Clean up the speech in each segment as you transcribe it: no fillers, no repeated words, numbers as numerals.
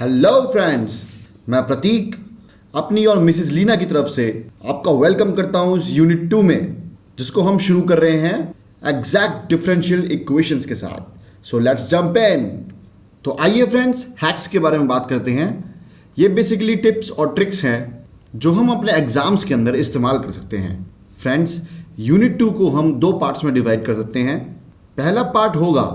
Hello friends, मैं प्रतीक अपनी और मिसेस लीना की तरफ से आपका वेलकम करता हूं इस यूनिट 2 में, जिसको हम शुरू कर रहे हैं एग्जैक्ट डिफरेंशियल इक्वेशंस के साथ। So let's jump in. तो आइए फ्रेंड्स, हैक्स के बारे में बात करते हैं। ये बेसिकली टिप्स और ट्रिक्स हैं जो हम अपने एग्जाम्स के अंदर इस्तेमाल कर सकते हैं। फ्रेंड्स, यूनिट 2 को हम दो पार्ट्स में डिवाइड कर सकते हैं। पहला पार्ट होगा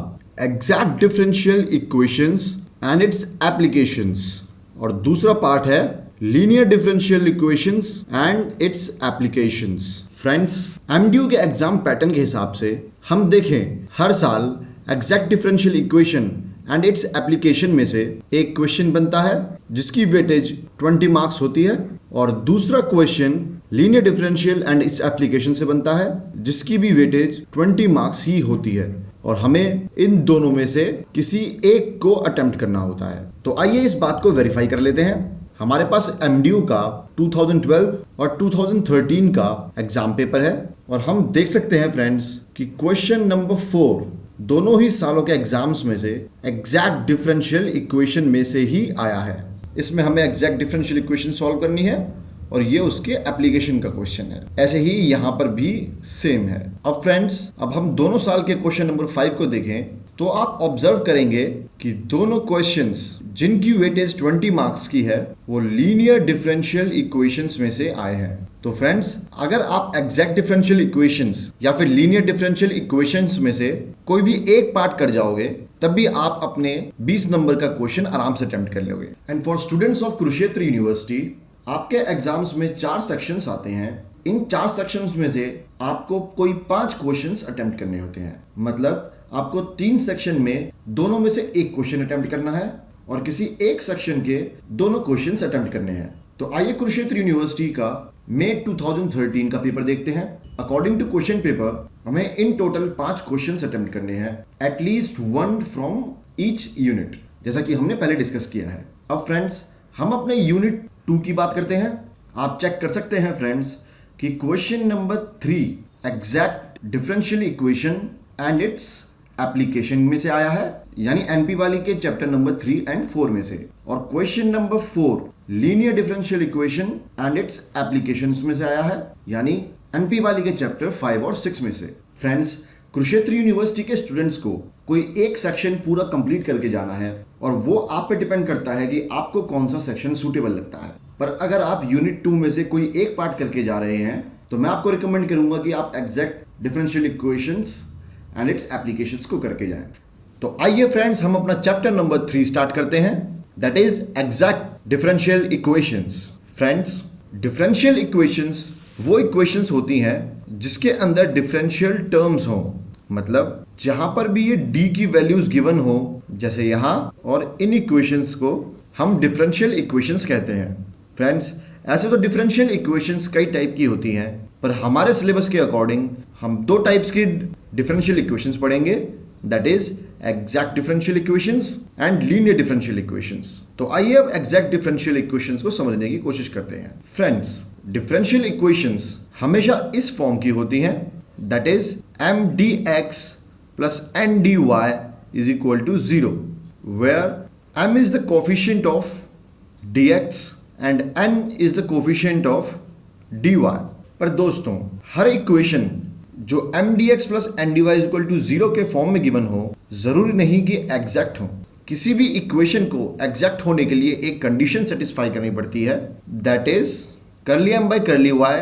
exact differential equations and it's applications, और दूसरा पार्ट है linear differential equations and it's applications. Friends, MDU के एग्जाम पैटर्न के हिसाब से हम देखें, हर साल exact differential equation and its application में से एक क्वेश्चन बनता है जिसकी वेटेज 20 मार्क्स होती है, और दूसरा question linear differential and its application से बनता है जिसकी भी वेटेज 20 मार्क्स ही होती है, और हमें इन दोनों में से किसी एक को अटेम्प्ट करना होता है। तो आइए इस बात को वेरीफाई कर लेते हैं। हमारे पास एमडीयू का 2012 और 2013 का एग्जाम पेपर है, और हम देख सकते हैं फ्रेंड्स कि क्वेश्चन नंबर 4 दोनों ही सालों के एग्जाम्स में से एग्जैक्ट डिफरेंशियल इक्वेशन में से ही आया है। इसमें हमें एग्जैक्ट डिफरेंशियल इक्वेशन सॉल्व करनी है, और ये उसके एप्लीकेशन का क्वेश्चन है। ऐसे ही यहाँ पर भी सेम है। अब फ्रेंड्स, अब हम दोनों साल के क्वेश्चन नंबर 5 को देखें तो आप ऑब्जर्व करेंगे कि दोनों क्वेश्चंस जिनकी वेटेज 20 मार्क्स की है वो लीनियर डिफरेंशियल इक्वेशंस में से आए हैं। तो फ्रेंड्स, अगर आप एग्जैक्ट डिफरेंशियल इक्वेशंस या फिर लीनियर डिफरेंशियल इक्वेशंस में से कोई भी एक पार्ट कर जाओगे, तब भी आप अपने 20 नंबर का क्वेश्चन आराम से अटेम्प्ट कर लोगे। And for students of Kurukshetra university, आपके एग्जाम्स में 4 सेक्शंस आते हैं। इन 4 सेक्शंस में से आपको कोई 5 क्वेश्चंस अटेम्प्ट करने होते हैं। मतलब आपको 3 सेक्शन में दोनों में से एक क्वेश्चन अटेम्प्ट करना है, और किसी एक सेक्शन के दोनों क्वेश्चंस अटेम्प्ट करने हैं। तो आइए कुरुक्षेत्र यूनिवर्सिटी का मई 2013 का पेपर देखते हैं। अकॉर्डिंग टू क्वेश्चन पेपर, हमें इन टोटल 5 क्वेश्चंस अटेम्प्ट करने हैं, एटलीस्ट 1 फ्रॉम ईच यूनिट, जैसा कि हमने पहले डिस्कस किया है। अब फ्रेंड्स, हम अपने यूनिट 2 की बात करते हैं। आप चेक कर सकते हैं फ्रेंड्स कि question number 3 exact differential equation and its application में से आया है, यानी एनपी वाली के चैप्टर नंबर 3 एंड 4 में से, और question number 4 linear differential equation and it's applications में से आया है, यानी एनपी वाली के चैप्टर 5 और 6 में से। फ्रेंड्स, कुरुक्षेत्र यूनिवर्सिटी के स्टूडेंट्स को कोई एक सेक्शन पूरा कंप्लीट करके जाना है, और वो आप पे डिपेंड करता है कि आपको कौन सा सेक्शन सूटेबल लगता है। पर अगर आप यूनिट 2 में से कोई एक पार्ट करके जा रहे हैं, तो मैं आपको रिकमेंड करूंगा कि आप exact differential equations and it's applications को करके जाएं। तो आइए फ्रेंड्स, हम अपना चैप्टर नंबर 3 स्टार्ट करते हैं, that is exact differential equations. Friends, differential equations वो इक्वेशंस होती हैं जिसके अंदर डिफरेंशियल टर्म्स हों, मतलब जहां पर भी ये d की वैल्यूज गिवन हो, जैसे यहां, और इन इक्वेशंस को हम डिफरेंशियल इक्वेशंस कहते हैं। फ्रेंड्स, ऐसे तो डिफरेंशियल इक्वेशंस कई टाइप की होती हैं, पर हमारे सिलेबस के अकॉर्डिंग हम 2 टाइप्स की डिफरेंशियल इक्वेशंस पढ़ेंगे, that is exact differential equations and linear differential equations. तो आइए अब एग्जैक्ट डिफरेंशियल इक्वेशंस को समझने की कोशिश करते हैं। फ्रेंड्स, डिफरेंशियल इक्वेशंस हमेशा इस फॉर्म की होती हैं, that is mdx plus ndy is equal to 0, where m is the coefficient of dx and n is the coefficient of dy। पर दोस्तों, हर इक्वेशन जो mdx plus ndy is equal to 0 के form में given हो, जरूरी नहीं कि exact हो। किसी भी इक्वेशन को एग्जैक्ट होने के लिए एक कंडीशन सेटिस्फाई करनी पड़ती है, that is curly m by curly y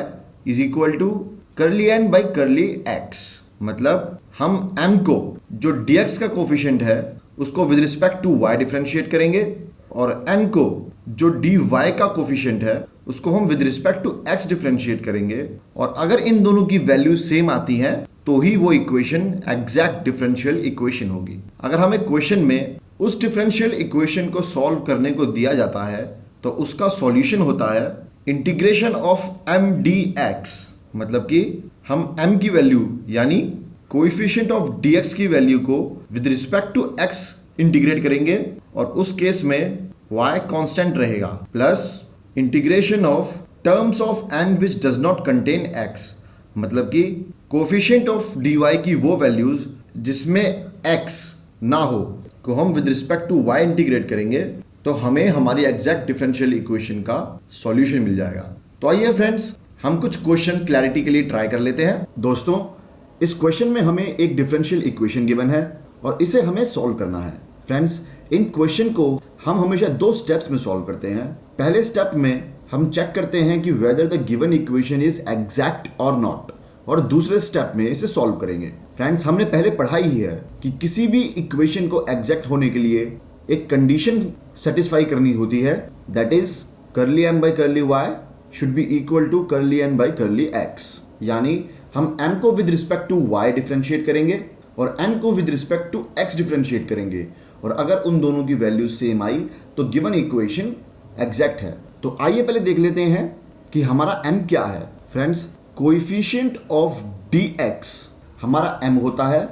is equal to curly n by curly x। मतलब हम m को, जो dx का कोफिशिएंट है, उसको with respect to y differentiate करेंगे, और n को, जो dy का कोफिशिएंट है, उसको हम with respect to x differentiate करेंगे, और अगर इन दोनों की वैल्यू सेम आती हैं तो ही वो इक्वेशन एग्जैक्ट डिफरेंशियल इक्वेशन होगी। अगर हमें क्वेश्चन में उस डिफरेंशियल इक्वेशन को सॉल्व करने को दिया जाता है, तो उसका सॉल्यूशन होता है इंटीग्रेशन ऑफ mdx, मतलब कि हम m की वैल्यू यानी कोएफिशिएंट ऑफ dx की वैल्यू को with respect to x integrate करेंगे, और उस केस में y कांस्टेंट रहेगा, plus integration of terms of n which does not contain x, मतलब कि कोएफिशिएंट ऑफ dy की वो वैल्यूज जिसमें x ना हो को हम with respect to y integrate करेंगे, तो हमें हमारी एग्जैक्ट डिफरेंशियल इक्वेशन का सॉल्यूशन मिल जाएगा। तो आइए फ्रेंड्स, हम कुछ क्वेश्चन क्लैरिटी के लिए ट्राई कर लेते हैं। दोस्तों, इस क्वेश्चन में हमें एक डिफरेंशियल इक्वेशन गिवन है और इसे हमें सॉल्व करना है। फ्रेंड्स, इन क्वेश्चन को हम हमेशा 2 स्टेप्स में सॉल्व करते हैं। पहले स्टेप में हम चेक करते हैं कि whether the given equation is exact और नॉट, और दूसरे स्टेप में इसे सॉल्व करेंगे। फ्रेंड्स, हमने पहले पढ़ा ही है कि किसी भी इक्वेशन को एग्जैक्ट होने के लिए एक कंडीशन सेटिस्फाई करनी होती है, that is curly m by curly y should be equal to curly n by curly x। यानी हम m को with respect to y differentiate करेंगे और n को with respect to x differentiate करेंगे, और अगर उन दोनों की वैल्यू सेम आई तो गिवन इक्वेशन एग्जैक्ट है। तो आइए पहले देख लेते हैं कि हमारा m क्या है। फ्रेंड्स, कोएफिशिएंट ऑफ dx हमारा m होता है,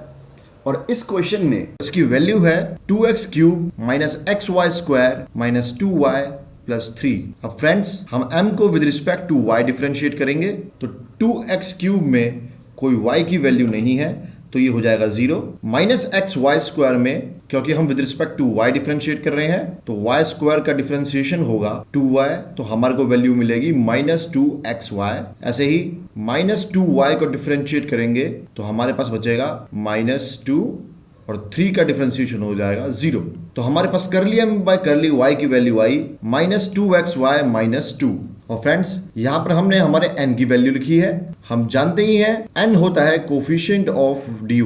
और इस क्वेश्चन में इसकी वैल्यू है 2x cube minus xy square minus 2y plus 3। अब फ्रेंड्स, हम m को with respect to y differentiate करेंगे, तो 2x क्यूब में कोई y की वैल्यू नहीं है तो ये हो जाएगा 0, माइनस xy स्क्वायर में क्योंकि हम with respect to y differentiate कर रहे हैं तो y स्क्वायर का डिफरेंशिएशन होगा 2y, तो हमारे को वैल्यू मिलेगी माइनस 2xy। ऐसे ही माइनस 2y को डिफरेंशिएट करेंगे तो हमारे पास बचेगा माइनस 2 और 3 का डिफरेंशिएशन हो जाएगा 0। तो हमारे पास curly m by curly y की वैल्यू आई माइनस 2xy माइनस 2। और फ्रेंड्स, यहां पर हमने हमारे n की वैल्यू लिखी है। हम जानते ही हैं n होता है कोफिशिएंट ऑफ dy,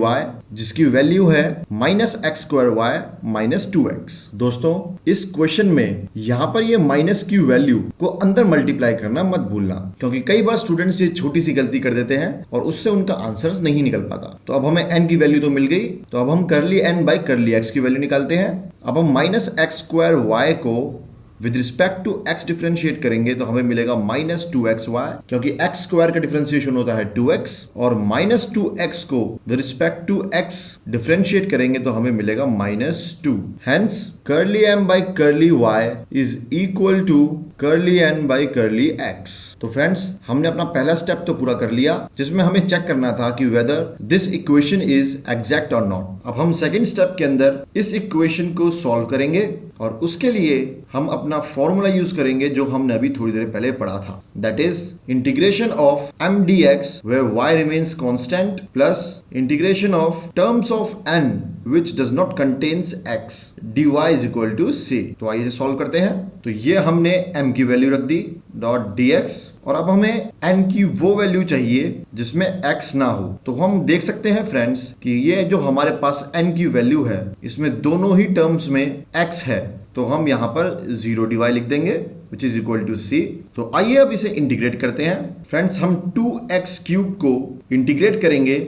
जिसकी वैल्यू है minus x square y minus 2x। दोस्तों, इस क्वेश्चन में यहां पर ये माइनस की वैल्यू को अंदर मल्टीप्लाई करना मत भूलना, क्योंकि कई बार स्टूडेंट्स ये छोटी सी गलती कर देते हैं और उससे उनका आंसर्स नहीं निकल पाता। तो अब हमें n की वैल्यू तो मिल गई, तो अब हम curly n by curly x की वैल्यू निकालते हैं। अब हम माइनस एक्स स्क्वायर वाई को with respect to x differentiate करेंगे तो हमें मिलेगा माइनस 2xy, क्योंकि x स्क्वायर का डिफरेंशिएशन होता है 2x, और माइनस 2x को with respect to x differentiate करेंगे तो हमें मिलेगा minus 2। Hence curly m by curly y is equal to curly n by curly x। तो फ्रेंड्स, हमने अपना पहला स्टेप तो पूरा कर लिया, जिसमें हमें चेक करना था कि whether this equation is exact और नॉट। अब हम सेकंड स्टेप के अंदर इस इक्वेशन को सॉल्व करेंगे, और उसके लिए हम अपना फॉर्मूला यूज करेंगे जो हमने अभी थोड़ी देर पहले पढ़ा था, that is integration of m dx where y remains constant plus integration of terms of n which does not contains x dy is equal to c। तो आइए इसे सॉल्व करते हैं। तो ये हमने m की वैल्यू रख दी डॉट dx, और अब हमें n की वो वैल्यू चाहिए जिसमें x ना हो। तो हम देख सकते हैं फ्रेंड्स कि ये जो हमारे पास n की वैल्यू है इसमें दोनों ही टर्म्स में x है, तो हम यहाँ पर 0 dy लिख देंगे which is equal to c। तो आइए अब इसे इंटीग्रेट करते हैं। फ्रेंड्स, हम 2x क्यूब को इंटीग्रेट करेंगे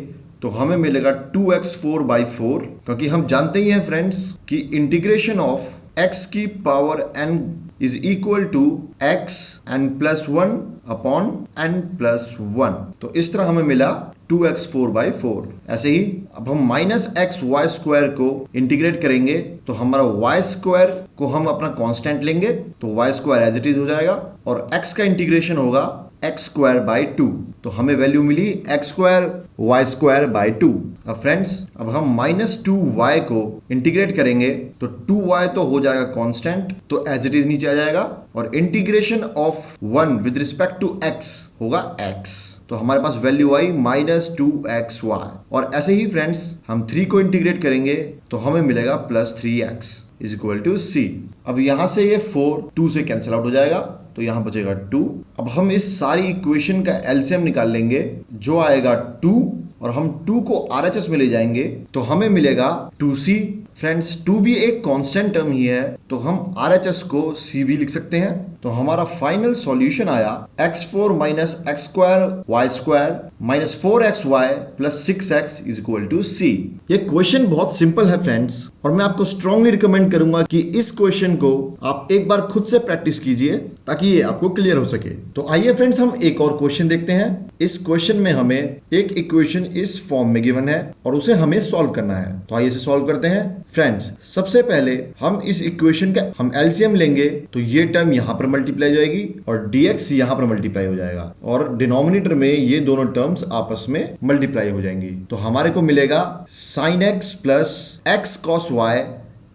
तो हमें मिलेगा 2x4 बाई 4, क्योंकि हम जानते ही हैं फ्रेंड्स कि इंटीग्रेशन ऑफ x की power n is equal to x n plus 1 upon n plus 1। तो इस तरह हमें मिला 2x4 बाई 4। ऐसे ही अब हम माइनस एक्स वाई स्क्वायर को इंटीग्रेट करेंगे तो हमारा y स्क्वायर को हम अपना कांस्टेंट लेंगे तो y square as it is हो जाएगा, और x का इंटीग्रेशन होगा एक्स स्क्वायर बाई 2। तो हमें वैल्यू मिली x square y square by 2। अब फ्रेंड्स, अब हम माइनस 2y को इंटीग्रेट करेंगे तो 2y तो हो जाएगा कांस्टेंट, तो एज इट इज नीचे आ जाएगा, और integration of 1 with respect to x होगा x। तो हमारे पास वैल्यू आई माइनस 2xy, और ऐसे ही फ्रेंड्स हम 3 को इंटीग्रेट करेंगे तो हमें मिलेगा plus 3x is equal to c। अब यहां से ये 4 2 से कैंसिल आउट हो जाएगा तो यहां बचेगा 2। अब हम इस सारी इक्वेशन का एलसीएम निकाल लेंगे जो आएगा 2, और हम 2 को RHS में ले जाएंगे तो हमें मिलेगा 2c। फ्रेंड्स, 2 भी एक कांस्टेंट टर्म ही है तो हम RHS को c भी लिख सकते हैं। तो हमारा फाइनल सॉल्यूशन आया x4 minus x square y square minus 4xy plus 6x is equal to c। ये क्वेश्चन बहुत सिंपल है फ्रेंड्स, और मैं आपको स्ट्रांगली रिकमेंड करूंगा कि इस क्वेश्चन को आप एक बार खुद से प्रैक्टिस कीजिए ताकि ये आपको क्लियर हो सके। तो आइए फ्रेंड्स, हम एक और क्वेश्चन देखते हैं। इस क्वेश्चन में हमें एक इक्वेशन इस फॉर्म में गिवन है और उसे हमें सॉल्व करना है। तो आइए इसे सॉल्व करते हैं। फ्रेंड्स, सबसे पहले हम इस इक्वेशन का हम एलसीएम लेंगे तो ये टर्म यहाँ पर मल्टीप्लाई हो जाएगी और dx यहाँ पर मल्टीप्लाई हो जाएगा, और डिनोमिनेटर में ये दोनों टर्म्स आपस में मल्टीप्लाई हो जाएंगी। तो हमारे को मिलेगा sin x plus x cos y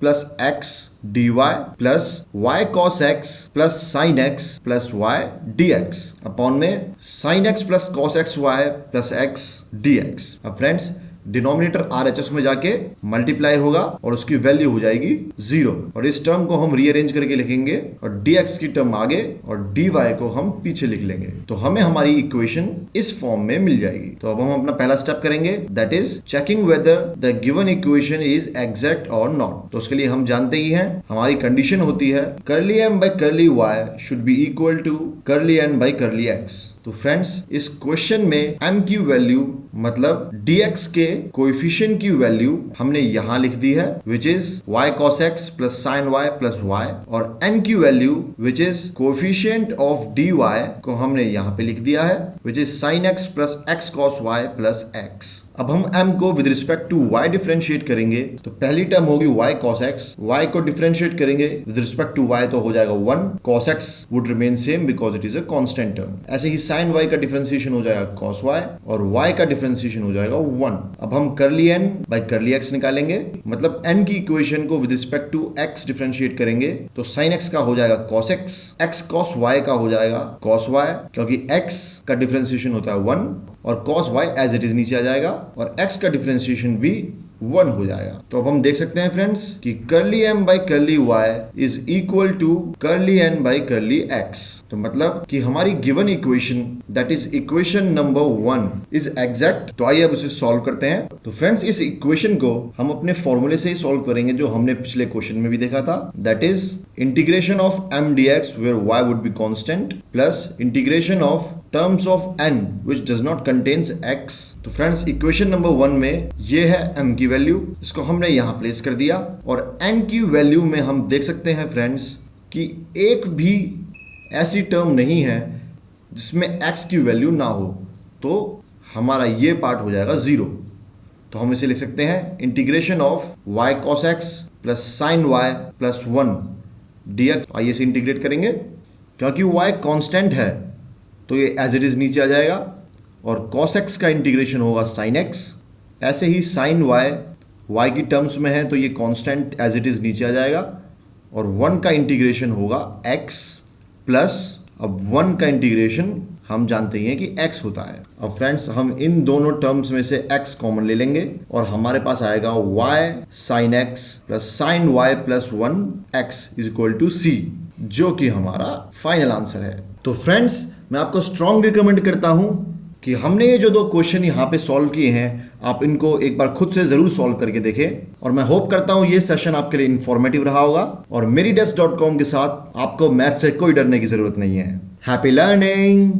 plus X D Y plus Y cos X plus sine X plus Y D X upon में sine X plus cos X Y plus X D X. अब friends denominator RHS में जाके multiply होगा और उसकी value हो जाएगी 0 और इस टर्म को हम रीअरेंज करके लिखेंगे और dx की टर्म आगे और dy को हम पीछे लिख लेंगे तो हमें हमारी इक्वेशन इस फॉर्म में मिल जाएगी। तो अब हम अपना पहला स्टेप करेंगे, that is checking whether the given equation is exact और नॉट। तो उसके लिए हम जानते ही हैं हमारी कंडीशन होती है curly m by curly y should be equal to curly n by curly x। तो फ्रेंड्स इस क्वेश्चन में m की वैल्यू मतलब dx के कोएफिशिएंट की वैल्यू हमने यहां लिख दी है which is y cos x plus sin y plus y और n की value which is coefficient of dy को हमने यहां पे लिख दिया है which is sin x plus x cos y plus x। अब हम m को with respect to y differentiate करेंगे तो पहली टर्म होगी y cos x, y को डिफरेंशिएट करेंगे विद रिस्पेक्ट टू y तो हो जाएगा 1, cos x would remain same because it is a constant term. ऐसे ही sin y का डिफरेंशिएशन हो जाएगा cos y और y का डिफरेंशिएशन हो जाएगा 1। अब हम curly n by curly x निकालेंगे मतलब n की इक्वेशन को with respect to x differentiate करेंगे तो sin x का हो जाएगा cos x, x cos y का हो जाएगा cos y क्योंकि x का डिफरेंशिएशन होता है 1 और cos y as it is नीचे आ जाएगा और x का डिफरेंशिएशन भी 1 हो जाएगा। तो अब हम देख सकते हैं फ्रेंड्स कि curly m by curly y is equal to curly n by curly x। तो मतलब कि हमारी given equation that is equation number 1 is exact. तो आइए अब इसे सॉल्व करते हैं। तो फ्रेंड्स इस इक्वेशन को हम अपने फॉर्मूले से ही सॉल्व करेंगे जो हमने पिछले क्वेश्चन में भी देखा था, that is integration of m dx where y would be constant plus integration of terms of n which does not contains x। तो फ्रेंड्स इक्वेशन नंबर 1 में ये है m की वैल्यू, इसको हमने यहाँ प्लेस कर दिया और n की वैल्यू में हम देख सकते हैं फ्रेंड्स कि एक भी ऐसी टर्म नहीं है जिसमें x की वैल्यू ना हो तो हमारा ये पार्ट हो जाएगा 0। तो हम इसे लिख सकते हैं integration of y cos x plus sign y plus 1 dx। आइए इसे इंटीग्रेट करेंगे क्योंकि y कांस्टेंट है तो ये एज इट इज नीचे आ जाएगा और cos x का इंटीग्रेशन होगा sin x। ऐसे ही sin y की टर्म्स में है तो ये कांस्टेंट एज इट इज नीचे आ जाएगा और 1 का इंटीग्रेशन होगा x प्लस अब 1 का इंटीग्रेशन हम जानते हैं कि x होता है। अब फ्रेंड्स हम इन दोनों टर्म्स में से x कॉमन ले लेंगे और हमारे पास आएगा y sin x plus sin y plus 1 x is equal to c जो कि हमारा फाइनल आंसर है। तो फ्रेंड्स मैं आपको स्ट्रॉन्ग रिकमेंड करता हूं कि हमने ये जो 2 क्वेश्चन यहाँ पे सॉल्व किए हैं आप इनको एक बार खुद से जरूर सॉल्व करके देखें और मैं होप करता हूँ ये सेशन आपके लिए इंफॉर्मेटिव रहा होगा और मेरी desk.com के साथ आपको मैथ से कोई डरने की जरूरत नहीं है। Happy learning.